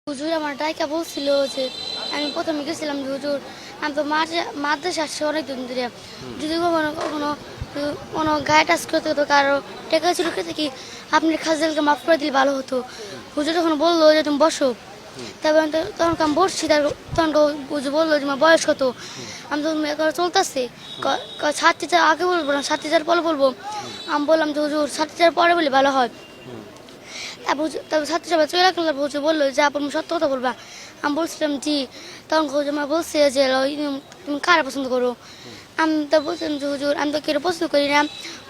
হুজুর আমার ডাইকা বলছিল যে আমি প্রথমে গেছিলাম যে হুজুর আমি তো মাদ্রাসা আসছি অনেকদিন ধরে যদি কখনো কখনো কোনো গায়ে টাচ করতে হতো কারো টেকা ছিল কি আপনি খাজেলকে মাফ করে দিলে ভালো হতো। হুজুর যখন বললো যে তুমি বসো তারপর তখন আমি বসছি তখন হুজুর বললো যে আমার বয়স কত। আমি তখন চলতেছে ছাত্রী চার আগে বলবো না ছাত্রী চার পরে বলবো। আমি বললাম যে হুজুর ছাত্রী চার পরে বলে ভালো হয়। তারপর ছাত্রসভা চলে গেল হুজুর বললো যে আপনি সত্য কথা বলবা। আমি বলছিলাম জি। তখন হুজুর মা বলছে যে তুমি কারা পছন্দ করো। আমি তো বলছিলাম যে হুজুর আমি তো কেউ পছন্দ করি না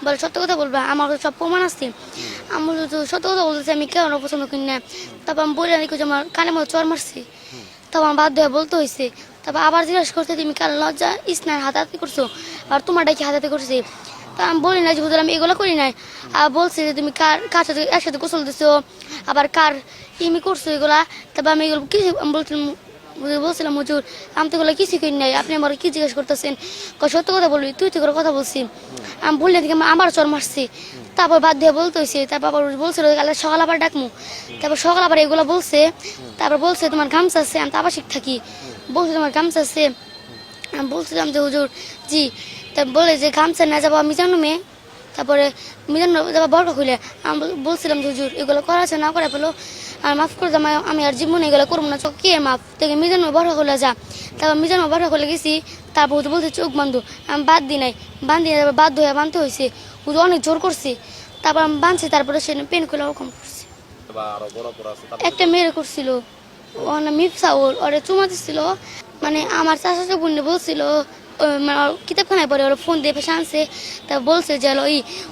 বলে সত্য কথা বলবা আমার সব প্রমাণ আছে। আমি সত্য কথা বলতেছি আমি কেন পছন্দ করি না। তারপর আমি বলে নাকি যে আমার কানের মধ্যে চর মারছি। তখন আমার বাধ্য হয়ে বলতে হয়েছে। তারপর আবার জিজ্ঞাসা করছে তুমি কাল লজ্জা স্নান হাতাহাতি করছো আর তোমারটা কি হাতাহাতি করছে। তা আমি বলি না যে হুজুর আমি এগুলো করি নাই। আর বলছি যে তুমি কার সাথে একসাথে গোসল দিছো আবার কার ইমি করছো এগুলা। তারপর আমি এগুলো কি বলছিলাম হুজুর আমি তো এগুলো কিছুই করি নাই আপনি আমার কি জিজ্ঞেস করতেছেন সত্য কথা বলবি তুই তো করে কথা বলছি। আমি বললে থেকে আমার চর মারছি। তারপর বাদ দিয়ে বলতে হয়েছে। তারপর আবার বলছিল কালে সকাল আবার ডাকমু। তারপর সকাল আবার এগুলো বলছে। তারপর বলছে তোমার গামছা আছে আমি তো আবাসিক থাকি বলছে তোমার গামছা আছে। আমি বলছিলাম যে হুজুর জি। তা বলে যে গামছা না যাবো আমি জানো মেয়ে। তারপরে মিজান যাবো বড় খুলে আমি বলছিলাম যে হুজুর এগুলো করা আছে না করে ফেলো আর মাফ করে দাম আমি আর জীবনে এগুলো করবো না চোখ কে মাফ থেকে মিজান বড় খুলে যা। তারপর মিজান বড় খুলে গেছি। তারপর হুজুর বলছে চোখ বান্ধু আমি বাদ দিই নাই বান্ধি বাধ্য হয়ে বাঁধতে হয়েছে। হুজুর অনেক জোর করছে। তারপর আমি বাঁধছি তারপরে সে পেন খুলে ওরকম করছে। একটা মেয়ের করছিল মিফসা ওরে চুমা দিচ্ছিল মানে আমার চাচা বোন বলছিল কিতাবখানায় পরে ওরা ফোন দিয়ে পেশা আনছে। তা বলছে যে এলো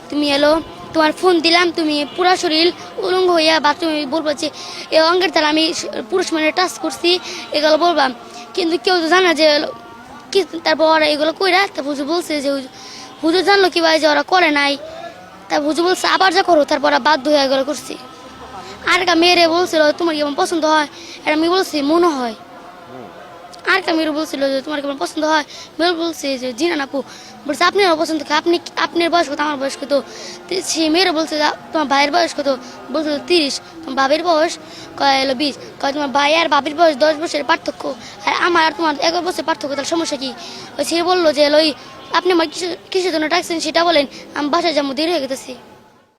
তুমি এলো তোমার ফোন দিলাম তুমি পুরা শরীর উলঙ্গ হইয়া বাথরুমে বলবো যে এ অঙ্গের তারা আমি পুরুষ মানে টাচ করছি এগুলো বলবাম কিন্তু কেউ তো জানা যে কি। তারপর ওরা এগুলো কইরা তারপর হুজুর বলছে যে হুজুর জানলো কি ভাই যে ওরা করে নাই। তারপর হুজুর বলছে আবার যা করো তারপর ওরা বাধ্য হয়ে এগুলো করছি। আর একটা মেয়েরে বলছিল তোমার কেমন পছন্দ হয় এটা আমি বলছি মনে হয়। আর একটা মেয়ের বলছিল যে তোমার কেমন পছন্দ হয় মেয়ে বলছে যে জিনা আপু বলছে আপনারও পছন্দ আপনি আপনার বয়স কত আমার বয়স কত। সে মেয়েরা বলছে তোমার ভাইয়ের বয়স কত বলছে 30 তোমার বাবির বয়স এলো 20 তোমার ভাই আর বাবির বয়স 10 বছরের পার্থক্য আর আমার আর তোমার 11 বছরের পার্থক্য তাহলে সমস্যা কি। সে বললো যে এলো আপনি আমার কিসের জন্য ডাকছেন সেটা বলেন আমি বাসায় যাবো দেরি হয়ে গেতেছি।